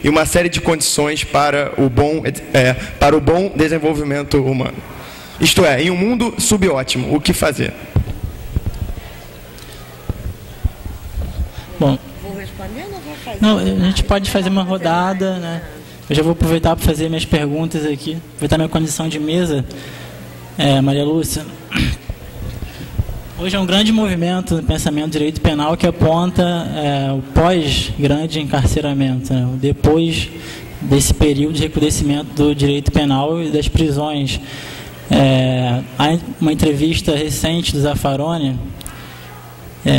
e uma série de condições para o bom desenvolvimento humano. Isto é, em um mundo subótimo, o que fazer? Bom, Vou responder ou não vou fazer? não, a gente pode fazer uma rodada, né? Eu já vou aproveitar para fazer minhas perguntas aqui, aproveitar minha condição de mesa. Maria Lúcia, hoje é um grande movimento no pensamento do direito penal que aponta o pós-grande encarceramento, né? Depois desse período de recrudescimento do direito penal e das prisões. Há uma entrevista recente do Zaffaroni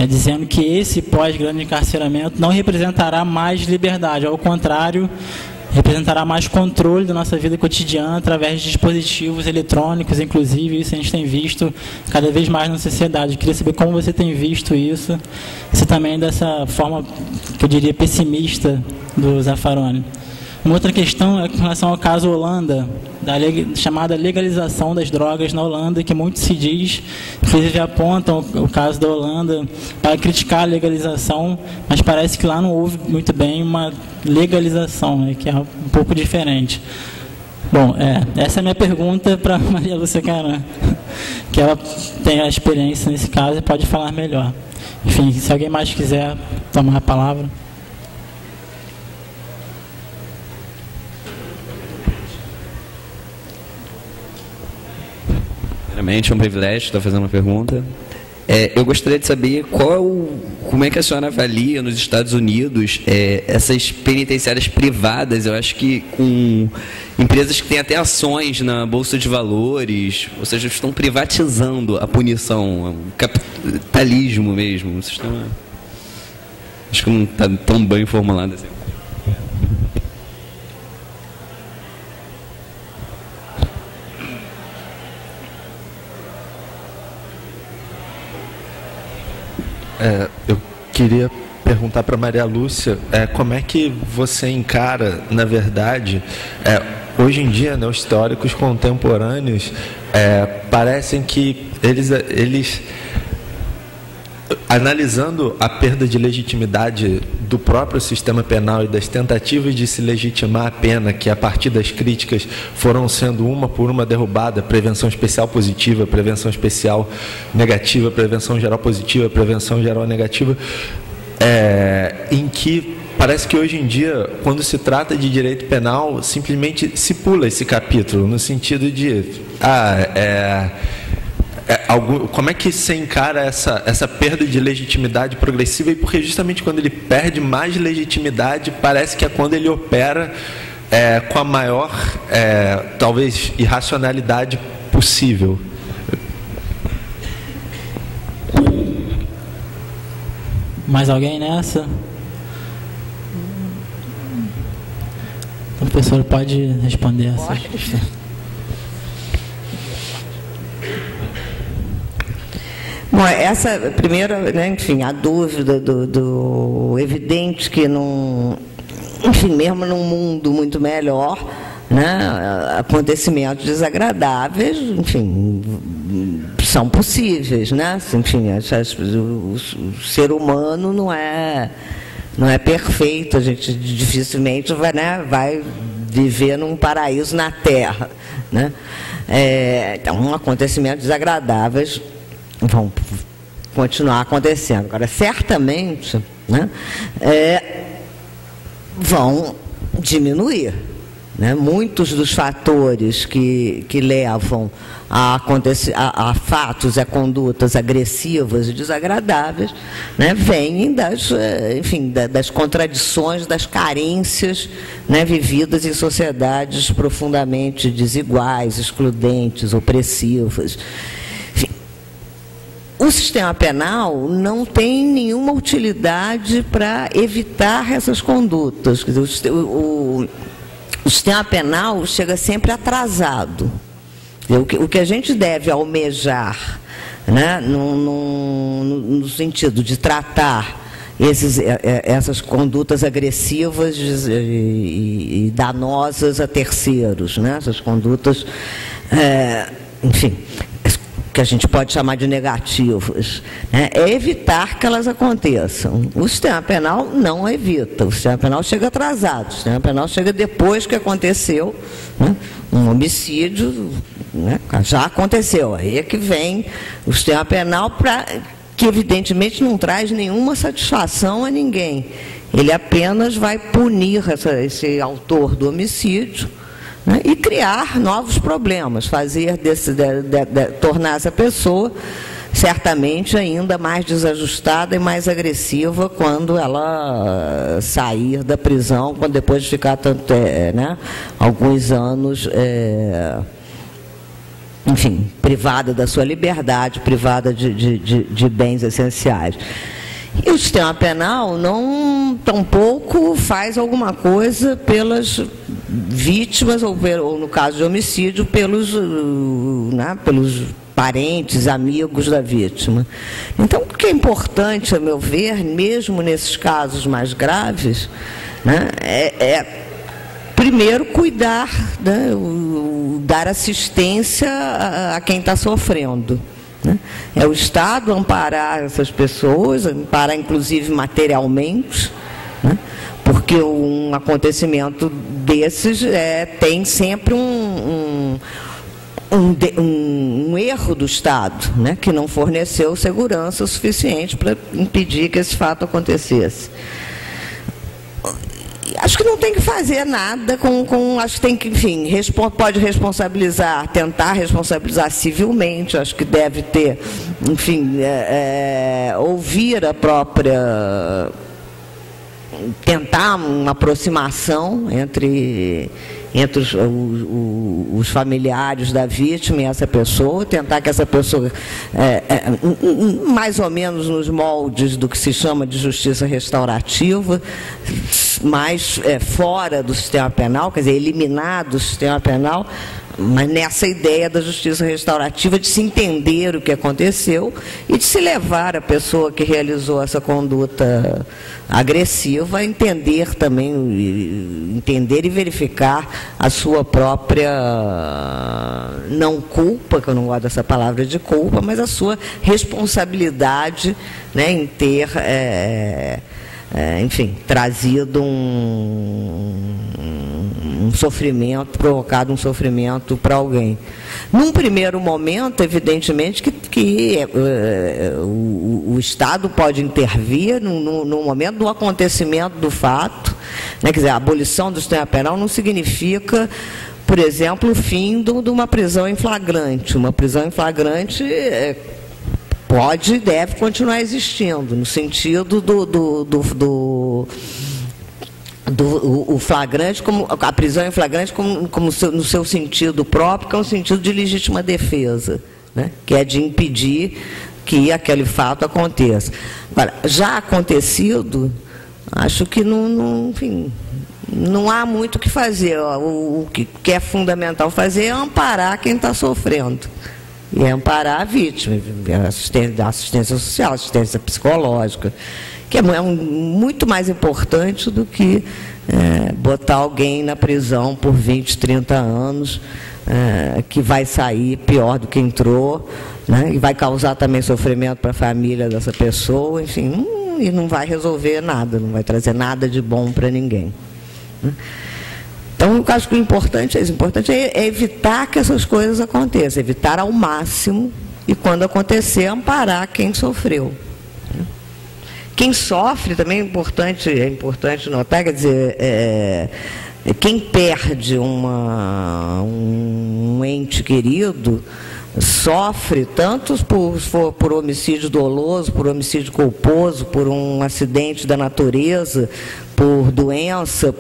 dizendo que esse pós-grande encarceramento não representará mais liberdade, ao contrário, representará mais controle da nossa vida cotidiana através de dispositivos eletrônicos, inclusive. Isso a gente tem visto cada vez mais na sociedade. Eu queria saber como você tem visto isso, se também dessa forma, que eu diria, pessimista do Zaffaroni. Uma outra questão é com relação ao caso Holanda, da chamada legalização das drogas na Holanda, que muito se diz, inclusive apontam o caso da Holanda para criticar a legalização, mas parece que lá não houve muito bem uma legalização, né, que é um pouco diferente. Bom, essa é a minha pergunta para Maria Lúcia Caran, que ela tem a experiência nesse caso e pode falar melhor. Enfim, se alguém mais quiser tomar a palavra. Primeiramente, é um privilégio estar fazendo uma pergunta. Eu gostaria de saber como é que a senhora avalia nos Estados Unidos essas penitenciárias privadas. Eu acho que com empresas que têm até ações na Bolsa de Valores, ou seja, estão privatizando a punição, o capitalismo mesmo. Vocês estão... Acho que não está tão bem formulado assim. Eu queria perguntar para Maria Lúcia como é que você encara, na verdade, hoje em dia, né, os teóricos contemporâneos parecem que eles analisando a perda de legitimidade do próprio sistema penal e das tentativas de se legitimar a pena, que a partir das críticas foram sendo uma por uma derrubada, prevenção especial positiva, prevenção especial negativa, prevenção geral positiva, prevenção geral negativa, em que parece que hoje em dia, quando se trata de direito penal, simplesmente se pula esse capítulo, no sentido de como é que você encara essa perda de legitimidade progressiva? E porque justamente quando ele perde mais legitimidade, parece que é quando ele opera com a maior, talvez, irracionalidade possível. Mais alguém nessa? O professor pode responder essa questão. Bom, essa primeira, né, enfim, a dúvida do evidente que não, enfim, mesmo num mundo muito melhor, né, acontecimentos desagradáveis, enfim, são possíveis, né? Enfim, o ser humano não é perfeito, a gente dificilmente vai viver num paraíso na Terra, né? Então, acontecimentos desagradáveis vão continuar acontecendo. Agora, certamente, né, vão diminuir, né? Muitos dos fatores que levam a fatos, a condutas agressivas e desagradáveis, né, vêm das contradições, das carências, né, vividas em sociedades profundamente desiguais, excludentes, opressivas. O sistema penal não tem nenhuma utilidade para evitar essas condutas. Quer dizer, o sistema penal chega sempre atrasado. O que a gente deve almejar, né, no sentido de tratar essas condutas agressivas e danosas a terceiros, né, essas condutas, enfim, que a gente pode chamar de negativas, né, é evitar que elas aconteçam. O sistema penal não evita, o sistema penal chega atrasado, o sistema penal chega depois que aconteceu, né, um homicídio, né, já aconteceu, aí é que vem o sistema penal, que evidentemente não traz nenhuma satisfação a ninguém, ele apenas vai punir esse autor do homicídio, né, e criar novos problemas, fazer tornar essa pessoa certamente ainda mais desajustada e mais agressiva quando ela sair da prisão, quando depois de ficar né, alguns anos, enfim, privada da sua liberdade, privada de bens essenciais. E o sistema penal não tampouco faz alguma coisa pelas vítimas, ou no caso de homicídio, pelos parentes, amigos da vítima. Então, o que é importante, a meu ver, mesmo nesses casos mais graves, né, primeiro cuidar, né, dar assistência a quem está sofrendo. Né? É o Estado amparar essas pessoas, amparar inclusive materialmente, né? Porque um acontecimento desses tem sempre um erro do Estado, né? Que não forneceu segurança suficiente para impedir que esse fato acontecesse. Acho que não tem que fazer nada acho que tem que, enfim, pode responsabilizar, tentar responsabilizar civilmente, acho que deve ter, enfim, ouvir a própria, tentar uma aproximação entre os familiares da vítima e essa pessoa, tentar que essa pessoa, mais ou menos nos moldes do que se chama de justiça restaurativa, mais fora do sistema penal, quer dizer, eliminar do sistema penal, mas nessa ideia da justiça restaurativa, de se entender o que aconteceu e de se levar a pessoa que realizou essa conduta agressiva a entender também, entender e verificar a sua própria, não culpa, que eu não gosto dessa palavra de culpa, mas a sua responsabilidade, né, em ter, enfim, trazido um sofrimento, provocado um sofrimento para alguém. Num primeiro momento, evidentemente, que o Estado pode intervir no momento do acontecimento do fato, né? Quer dizer, a abolição do sistema penal não significa, por exemplo, o fim de uma prisão em flagrante. Uma prisão em flagrante pode e deve continuar existindo, no sentido o flagrante, como a prisão em flagrante, como no seu sentido próprio, que é um sentido de legítima defesa, né? Que é de impedir que aquele fato aconteça. Agora, já acontecido, acho que enfim, não há muito o que fazer. O que é fundamental fazer é amparar quem está sofrendo. E é amparar a vítima, assistência social, assistência psicológica, que é muito mais importante do que botar alguém na prisão por 20, 30 anos, que vai sair pior do que entrou, né, e vai causar também sofrimento para a família dessa pessoa, enfim, e não vai resolver nada, não vai trazer nada de bom para ninguém. Né? Então, eu acho que o importante é evitar que essas coisas aconteçam, evitar ao máximo, e quando acontecer, amparar quem sofreu. Quem sofre também é importante notar, quer dizer, quem perde um ente querido, sofre tanto por homicídio doloso, por homicídio culposo, por um acidente da natureza, por doença,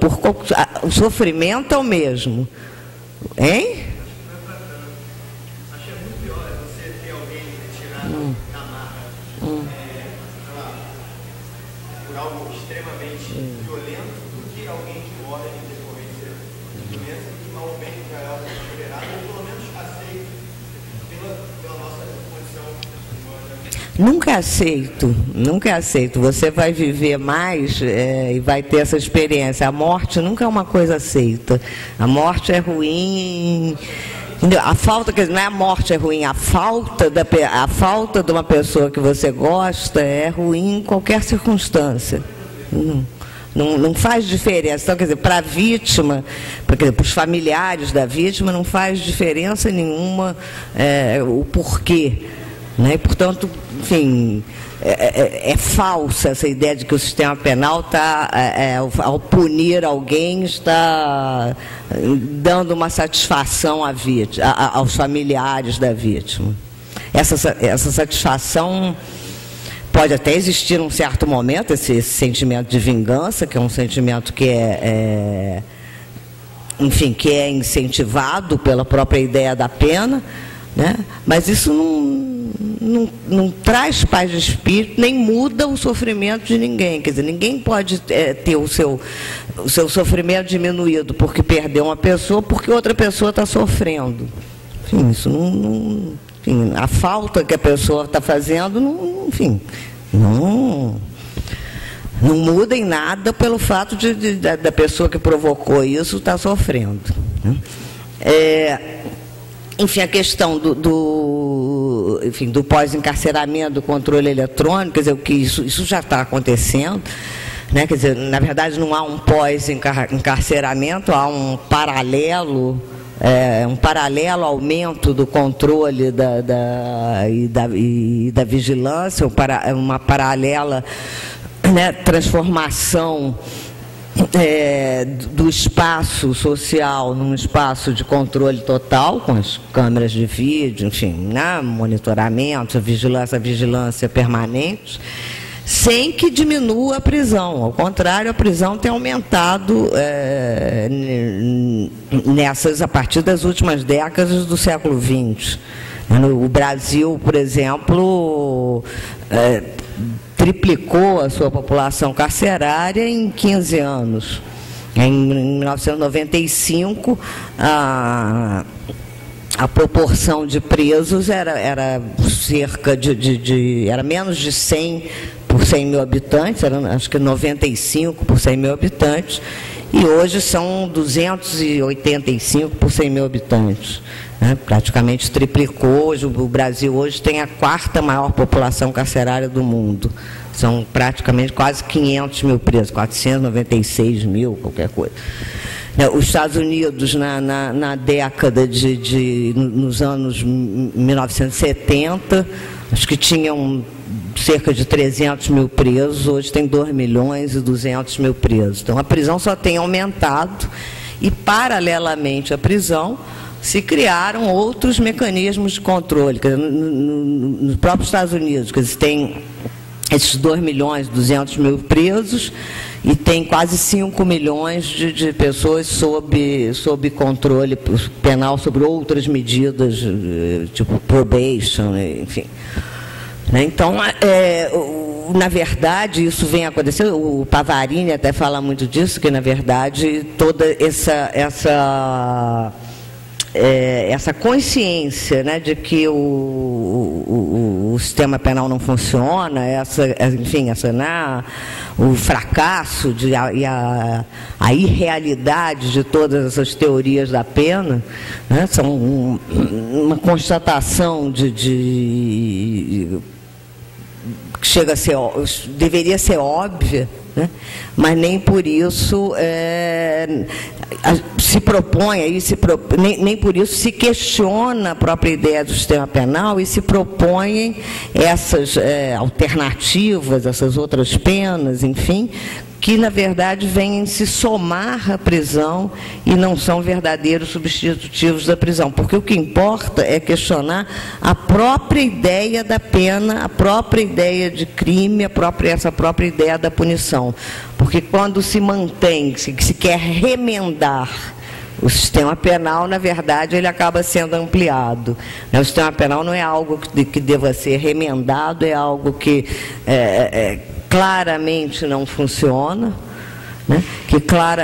o sofrimento é o mesmo. Hein? Acho que é muito pior você ter alguém retirado da marra por algo extremamente violento do que alguém que morre em decorrência de doença que normalmente já é algo tolerado, ou pelo menos aceito pela nossa condição humana. Nunca aceito. Você vai viver mais e vai ter essa experiência. A morte nunca é uma coisa aceita. A morte é ruim Entendeu? A falta, quer dizer, não é a morte é ruim, a falta de uma pessoa que você gosta é ruim em qualquer circunstância. Não faz diferença. Então, quer dizer, para a vítima, para os familiares da vítima, não faz diferença nenhuma o porquê. Né? Portanto, enfim, é falsa essa ideia de que o sistema penal está, ao punir alguém, está dando uma satisfação aos familiares da vítima. Essa satisfação pode até existir num certo momento, esse sentimento de vingança, que é um sentimento que enfim, que é incentivado pela própria ideia da pena, né? Mas isso não traz paz de espírito, nem muda o sofrimento de ninguém. Quer dizer, ninguém pode ter o seu sofrimento diminuído porque perdeu uma pessoa, porque outra pessoa está sofrendo. Enfim, isso enfim, a falta que a pessoa está fazendo, enfim, não muda em nada pelo fato da pessoa que provocou isso estar sofrendo. Né? Enfim, a questão do pós-encarceramento, do controle eletrônico, quer dizer, que isso já está acontecendo. Né? Quer dizer, na verdade, não há um pós-encarceramento, há um paralelo aumento do controle e da vigilância, uma paralela, né, transformação do espaço social num espaço de controle total, com as câmeras de vídeo, enfim, né, monitoramento, vigilância permanente, sem que diminua a prisão. Ao contrário, a prisão tem aumentado a partir das últimas décadas do século XX. O Brasil, por exemplo, triplicou a sua população carcerária em 15 anos. Em 1995, a proporção de presos era cerca era menos de 100 por 100 mil habitantes, acho que 95 por 100 mil habitantes, e hoje são 285 por 100 mil habitantes. Né? Praticamente triplicou. Hoje, o Brasil hoje tem a 4ª maior população carcerária do mundo. São praticamente quase 500 mil presos, 496 mil, qualquer coisa. Os Estados Unidos, na década nos anos 1970, acho que tinham cerca de 300 mil presos, hoje tem 2.200.000 presos. Então, a prisão só tem aumentado e, paralelamente à prisão, se criaram outros mecanismos de controle. Quer dizer, nos próprios Estados Unidos, quer dizer, tem esses 2.200.000 presos e tem quase 5 milhões de pessoas sob controle penal, sobre outras medidas, tipo probation, enfim. Então, na verdade, isso vem acontecendo. O Pavarini até fala muito disso, que, na verdade, toda essa consciência, né, de que o sistema penal não funciona, enfim, o fracasso e a irrealidade de todas essas teorias da pena, né, são uma constatação que deveria ser óbvia, né? Mas nem por isso nem por isso se questiona a própria ideia do sistema penal e se propõem essas alternativas, essas outras penas, enfim, que, na verdade, vêm se somar à prisão e não são verdadeiros substitutivos da prisão. Porque o que importa é questionar a própria ideia da pena, a própria ideia de crime, essa própria ideia da punição. Porque quando se mantém, se quer remendar o sistema penal, na verdade, ele acaba sendo ampliado. O sistema penal não é algo que deva ser remendado, é algo que claramente não funciona, né? Que claramente